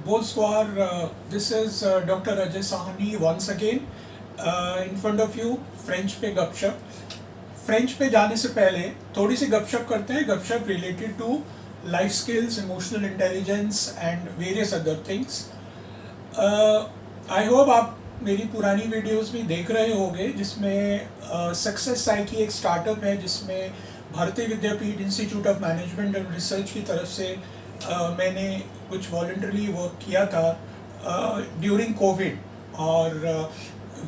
both who are, this is Dr. Ajay Sahani once again in front of you. French पे गपशप. French पे जाने से पहले थोड़ी सी गपशप करते हैं. गपशप related to life skills, emotional intelligence and various other things. I hope आप मेरी पुरानी वीडियोस भी देख रहे होंगे, जिसमें सक्सेस साइकी एक स्टार्टअप है जिसमें Bharati Vidyapeeth institute of management and research की तरफ से मैंने कुछ वॉलंटरी वर्क किया था ड्यूरिंग कोविड, और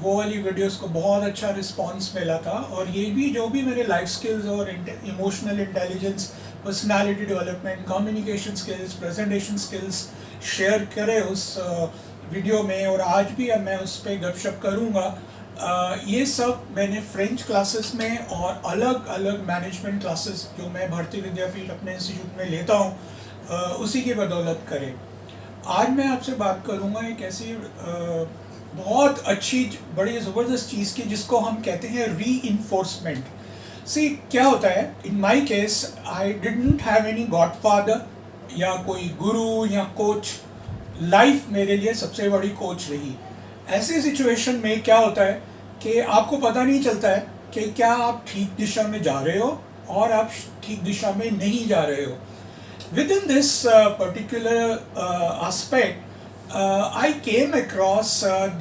वो वाली वीडियोस को बहुत अच्छा रिस्पांस मिला था. और ये भी जो भी मेरे लाइफ स्किल्स और emotional intelligence, personality development, communication skills, presentation skills share करे उस वीडियो में, और आज भी अब मैं उस पर गपशप करूँगा. ये सब मैंने फ्रेंच क्लासेस में और अलग अलग मैनेजमेंट क्लासेस जो मैं भारतीय विद्यापीठ अपने इंस्टीट्यूट में लेता हूँ उसी की बदौलत करे. आज मैं आपसे बात करूँगा एक ऐसी बहुत अच्छी, बड़ी ज़बरदस्त चीज़ की जिसको हम कहते हैं री-इन्फोर्समेंट. सी क्या होता है, in my case I didn't have any godfather या कोई गुरु या कोच. लाइफ मेरे लिए सबसे बड़ी कोच रही. ऐसी सिचुएशन में क्या होता है कि आपको पता नहीं चलता है कि क्या आप ठीक दिशा में जा रहे हो और आप ठीक दिशा में नहीं जा रहे हो. With in this particular aspect I came across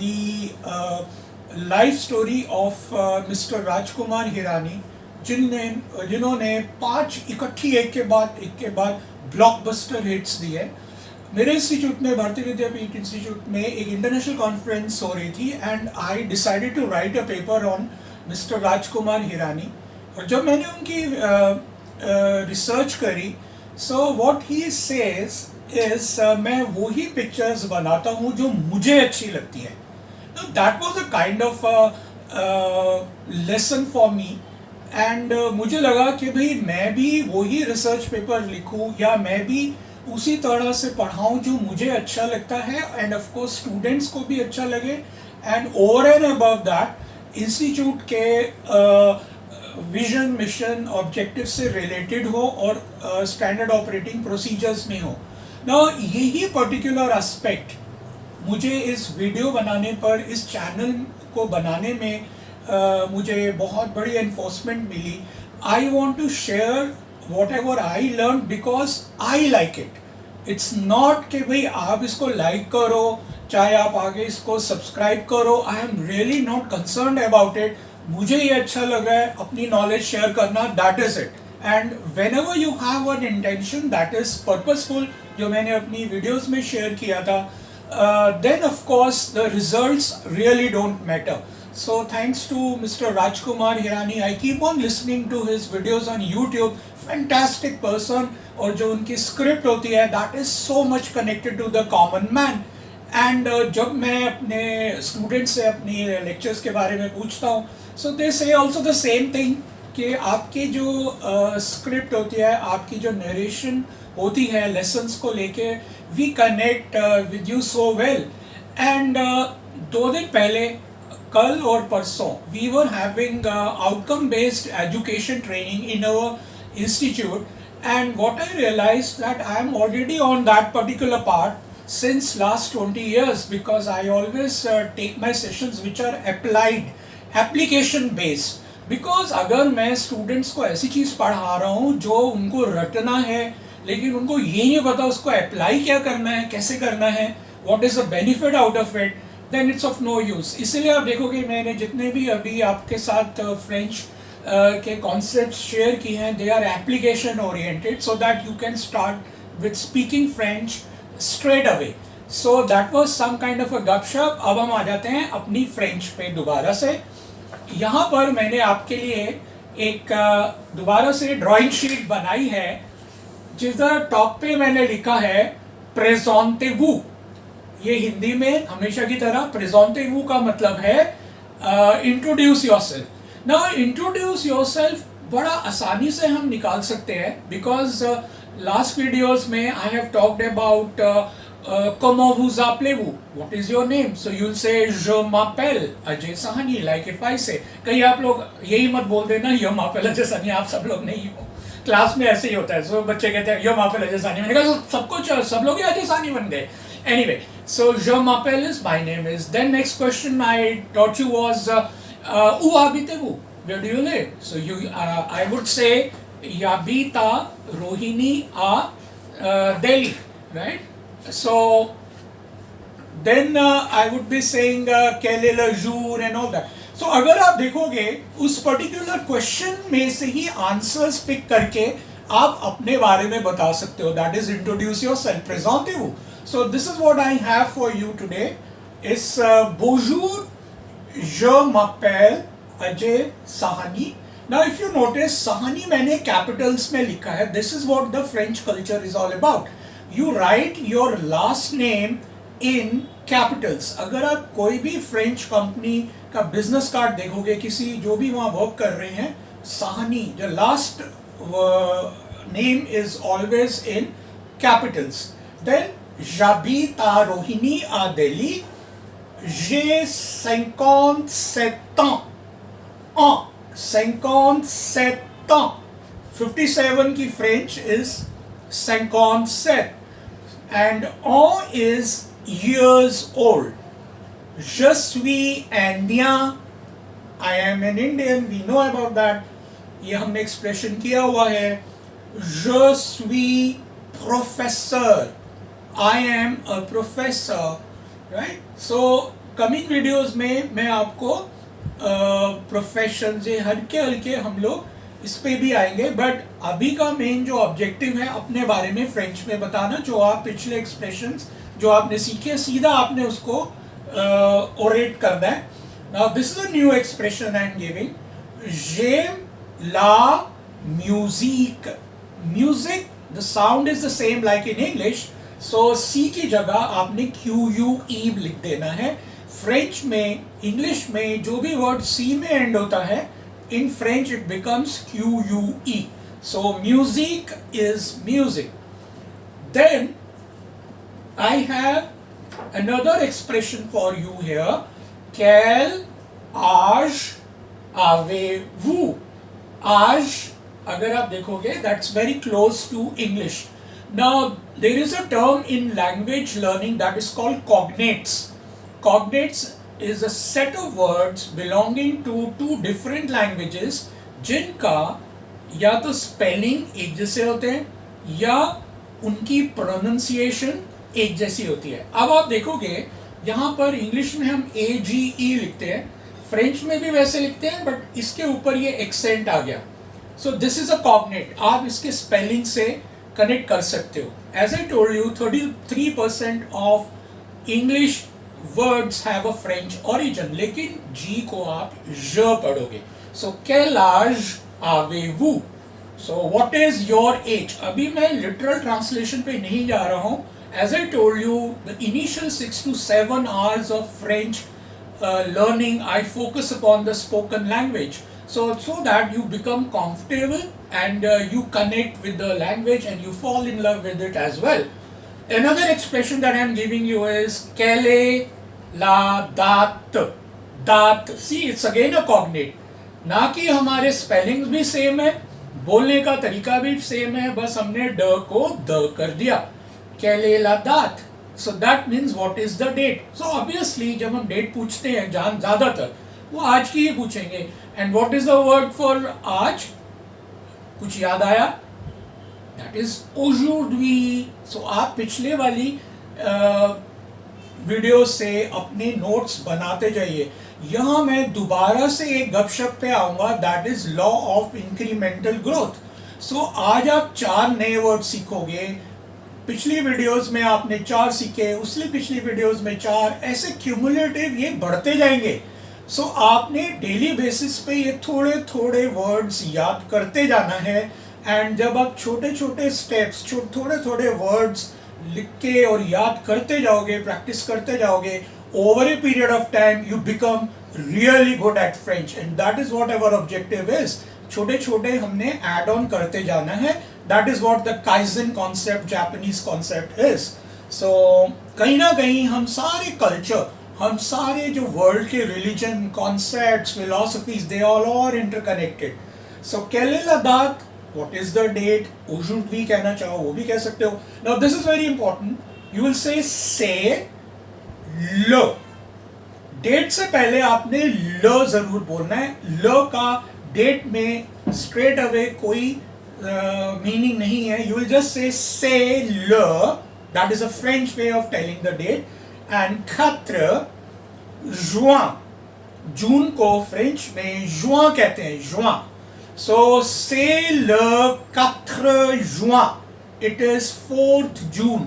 the life story of Mr. Rajkumar Hirani, जिन्होंने 5 इकट्ठी एक के बाद ब्लॉकबस्टर हिट्स दिए. मेरे इंस्टीट्यूट में, भारतीय विद्यापीठ इंस्टीट्यूट में एक इंटरनेशनल कॉन्फ्रेंस हो रही थी and I decided to write a paper on mister Rajkumar Hirani. और जब मैंने उनकी रिसर्च करी, so what he says is मैं वही पिक्चर्स बनाता हूँ जो मुझे अच्छी लगती है. That was a kind of lesson for me, and मुझे लगा कि भाई मैं भी वही रिसर्च पेपर लिखूँ या मैं भी उसी तरह से पढ़ाऊँ जो मुझे अच्छा लगता है, एंड ऑफ कोर्स स्टूडेंट्स को भी अच्छा लगे, and over and above that institute के विजन, मिशन, ऑब्जेक्टिव से रिलेटेड हो और स्टैंडर्ड ऑपरेटिंग प्रोसीजर्स में हो. ना यही पर्टिकुलर एस्पेक्ट मुझे इस वीडियो बनाने पर, इस चैनल को बनाने में मुझे बहुत बड़ी एनफोर्समेंट मिली. I want to share whatever I learn because I like it. It's not कि भाई आप इसको लाइक करो, चाहे आप आगे इसको सब्सक्राइब करो. I am really not concern about it. मुझे ये अच्छा लगा है अपनी नॉलेज शेयर करना, that is it. And when ever you have an intention that is purposeful, जो मैंने अपनी वीडियोस में शेयर किया था, then of course the results really don't matter. So thanks to Mr. Rajkumar Hirani, I keep on listening to his videos on YouTube. Fantastic person. और जो उनकी script होती है, that is so much connected to the common man. And जब मैं अपने students से अपनी लेक्चर्स के बारे में पूछता हूँ, so they say also the same thing कि आपकी जो स्क्रिप्ट होती है, आपकी जो नरेशन होती है लेसन्स को लेके, we connect with you so well. And 2 दिन पहले, कल और परसों, we were having outcome based education training in our institute, and what I realise that I am already on that particular part since last 20 years, because I always take my sessions which are applied, application based. Because अगर मैं students को ऐसी चीज़ पढ़ा रहा हूँ जो उनको रटना है, लेकिन उनको ये नहीं पता उसको अप्लाई क्या करना है, कैसे करना है, what is the benefit out of it, then it's of no use. इसलिए आप देखोगे मैंने जितने भी अभी आपके साथ फ्रेंच के कॉन्सेप्ट शेयर किए हैं, they are application oriented, so that you can start with speaking French straight away. So that was some kind of a गपशप. अब हम आ जाते हैं अपनी फ्रेंच पे दोबारा से. यहाँ पर मैंने आपके लिए एक दोबारा से ड्राइंग शीट बनाई है, जिसका टॉप पे मैंने लिखा है प्रेजेंटेवू. ये हिंदी में हमेशा की तरह प्रेजेंटेवू का मतलब है introduce yourself. Now introduce yourself बड़ा आसानी से हम निकाल सकते हैं, बिकॉज लास्ट वीडियोस में I have talked about comment vous appelez-vous? What is your name? So you'll say je m'appelle Ajay Sahani, like if I say. कहीं आप लोग यही मत बोल देना je m'appelle Ajay Sahani, आप सब लोग नहीं हो. क्लास में ऐसे ही होता है. सो बच्चे कहते हैं ये माँ पे अजय साहनी, मैंने कहा सब कुछ सब लोग ही अजय साहनी बन गए. Anyway, so je m'appelle is my name is. Then next question I taught you was où habitez-vous? Where do you live? So you I would say Yabita Rohini a Delhi, right? So then I would be saying quel est le jour and all that. So अगर आप देखोगे उस particular question में से ही answers pick करके आप अपने बारे में बता सकते हो. That is introduce yourself, percentage. So this is what I have for you today. इस bonjour, je m'appelle Ajay Sahni. Now if you notice, Sahni मैंने कैपिटल्स में लिखा है. This is what the French culture is all about. You right your last name in Capitals. अगर आप कोई भी French company का बिजनेस कार्ड देखोगे, किसी जो भी वहाँ वर्क कर रहे हैं, Sahni, the last name is always in capitals. Then j'habite à Rohini à Delhi. J'ai 57 ans. 57 ans. 57 की French is 57 and on is years old. Je suis Indien. I am an Indian. We know about that. ये हमने expression किया हुआ है. Je suis professeur. I am a professor. Right? So coming videos में मैं आपको profession से हल्के हल्के हम लोग इस पे भी आएंगे. बट अभी का मेन जो ऑब्जेक्टिव है अपने बारे में फ्रेंच में बताना. जो आप पिछले एक्सप्रेशंस जो आपने सीखे, सीधा आपने उसको ओरेट करना है. Now this is a new expression I am giving. j'aime la musique. Music, the sound is the same like in English. So C की जगह आपने QUE लिख देना है. फ्रेंच में, इंग्लिश में जो भी वर्ड सी में एंड होता है, in French it becomes QUE. So music is music. Then I have another expression for you here. Quel âge avez-vous? Âge, अगर आप देखोगे, that's very close to English. Now, there is a term in language learning that is called cognates. Cognates is a set of words belonging to two different languages, जिनका या तो spelling एक जैसे होते हैं या उनकी pronunciation एक जैसी होती है. अब आप देखोगे यहाँ पर इंग्लिश में हम AGE लिखते हैं, फ्रेंच में भी वैसे लिखते हैं, बट इसके ऊपर ये एक्सेंट आ गया. So this is a cognate. आप इसके स्पेलिंग से कनेक्ट कर सकते हो. As I told you, 33% of English words have a French origin, लेकिन जी को आप ज पढ़ोगे. So quel âge avez-vous? So what is your age? अभी मैं लिटरल ट्रांसलेशन पे नहीं जा रहा हूँ. As I told you, the initial 6 to 7 hours of French learning, I focus upon the spoken language. So that you become comfortable and you connect with the language and you fall in love with it as well. Another expression that I am giving you is quelle est la date? Date. See, it's again a cognate. ना कि हमारे spellings भी same है, बोलने का तरीका भी same है, बस हमने ड को द कर दिया. Quelle est la date? So that means what is the date? So obviously जब हम डेट पूछते हैं ज़्यादातर वो आज की ही पूछेंगे. And what is the word for आज? कुछ याद आया? That is aujourd'hui. So आप पिछले वाली वीडियो से अपने नोट्स बनाते जाइए. यहाँ मैं दोबारा से एक गपशप पे आऊँगा. That is law of incremental growth. So आज आप 4 नए वर्ड सीखोगे. पिछली वीडियोस में आपने 4 सीखे, उसली पिछली वीडियोस में 4, ऐसे क्यूमुलेटिव ये बढ़ते जाएंगे. सो आपने डेली बेसिस पे ये थोड़े थोड़े वर्ड्स याद करते जाना है. एंड जब आप छोटे छोटे स्टेप्स, थोड़े थोड़े वर्ड्स लिख के और याद करते जाओगे, प्रैक्टिस करते जाओगे, over a period of time you become really good at French. And that is what our objective is. छोटे छोटे हमने ऐड ऑन करते जाना है. That is what the Kaizen concept, Japanese concept is. So कहीं ना कहीं हम सारे culture, हम सारे जो world के religion, concepts, philosophies, they all are interconnected. So quelle est la date? What is the date? Aujourd'hui कहना चाहो वो भी कह सकते हो. Now this is very important. You will say le. Date से पहले आपने ल जरूर बोलना है. ल का डेट में स्ट्रेट अवे कोई मीनिंग नहीं है. यू विल जस्ट से ल. That is a French way of telling the date. And 4 जुइन. जून को फ्रेंच में जुइन कहते हैं. जुइन. सो से ल 4 Juin. It is 4th June.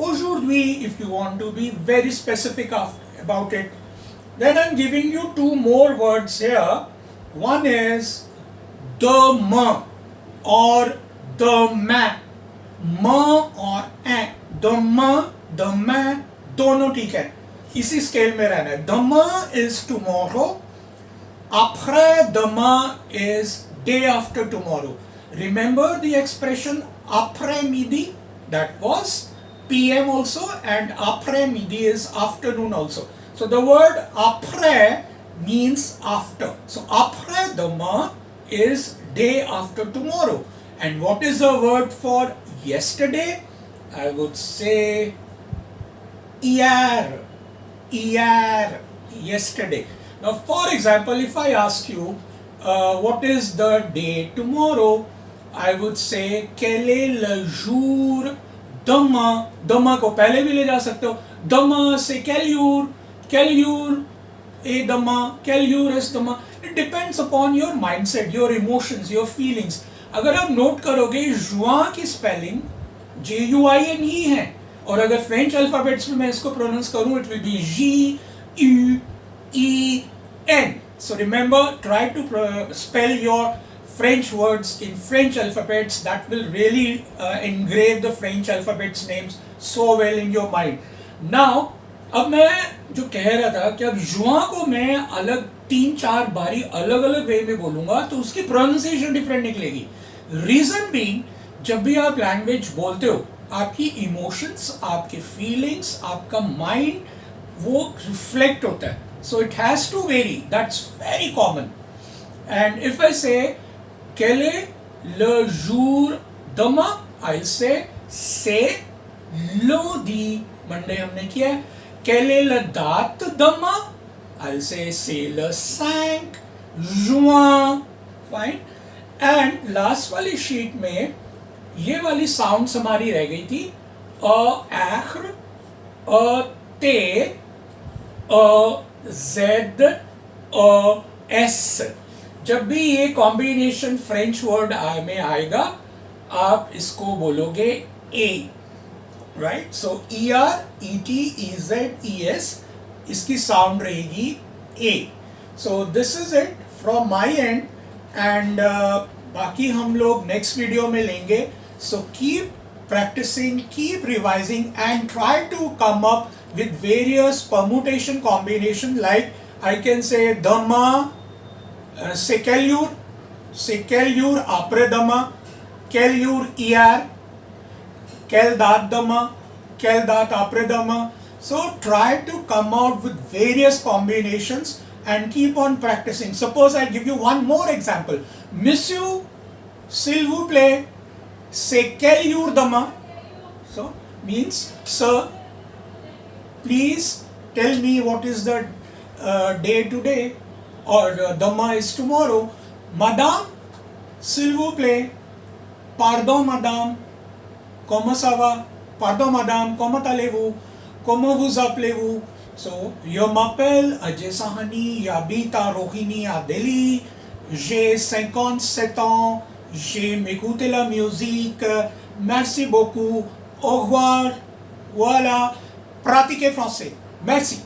Aujourd'hui, if you want to be very specific about it. Then I'm giving you 2 more words here. One is demain or demain. मां और ए. demain, demain दोनों ठीक है. इसी स्केल में रहना है. demain is tomorrow. après demain is day after tomorrow. Remember the expression après midi? That was PM also, and après midi is afternoon also. So the word après means after. So après demain is day after tomorrow. And what is the word for yesterday? I would say hier. Hier. Yesterday. Now for example, if I ask you what is the day tomorrow, I would say quel est le jour demain. demain को पहले भी ले जा सकते हो. demain से quel jour. Quel jour est demain? Quel jour est demain? It depends upon your mindset, your emotions, your feelings. अगर आप नोट करोगे जुआ की स्पेलिंग JUIN ही है. और अगर फ्रेंच अल्फाबेट्स में मैं इसको प्रोनाउंस करूं, it will be GUEN. So remember, try to spell your French words in French alphabets. That will really engrave the French alphabets names so well in your mind. Now, अब मैं जो कह रहा था कि अब जुआ को मैं अलग 3-4 बारी अलग अलग वे में बोलूंगा तो उसकी प्रोनाउंसिएशन डिफरेंट निकलेगी. रीजन बीइंग, जब भी आप लैंग्वेज बोलते हो, आपकी इमोशंस, आपके फीलिंग्स, आपका माइंड वो रिफ्लेक्ट होता है. So it has to vary. That's very common. And if I say quel est le jour demain, आई से lundi. मंडे हमने किया है. Quelle est la date demain? I'll say c'est le 5 juin. Fine. And last वाली sheet में ये वाली sounds हमारी रह गई थी. आखर, ते, जेड, एस. जब भी ये कॉम्बिनेशन फ्रेंच वर्ड में आएगा, आप इसको बोलोगे ए. Right. So ER, ET, EZ, ES इसकी साउंड रहेगी ए. So this is it from my end. And बाकी हम लोग नेक्स्ट वीडियो में लेंगे. So keep practicing, keep revising, and try to come up with various permutation combination. Like I can say demain, c'est quel jour après demain, quel jour hier, quelle date demain, quelle date après demain. So try to come out with various combinations and keep on practicing. Suppose I give you one more example. Monsieur, s'il vous plaît, c'est quel jour demain? So means, sir, please tell me what is the day today, or demain is tomorrow. Madame, s'il vous plaît, pardon madame, comment ça va? Pardon madame, comment allez-vous? Comment vous appelez-vous? So, je m'appelle Ajay Sahani, j'habite à Rohini à Delhi, j'ai 57 ans, j'aime écouter la musique, merci beaucoup, au revoir, voilà, pratiquez français, merci.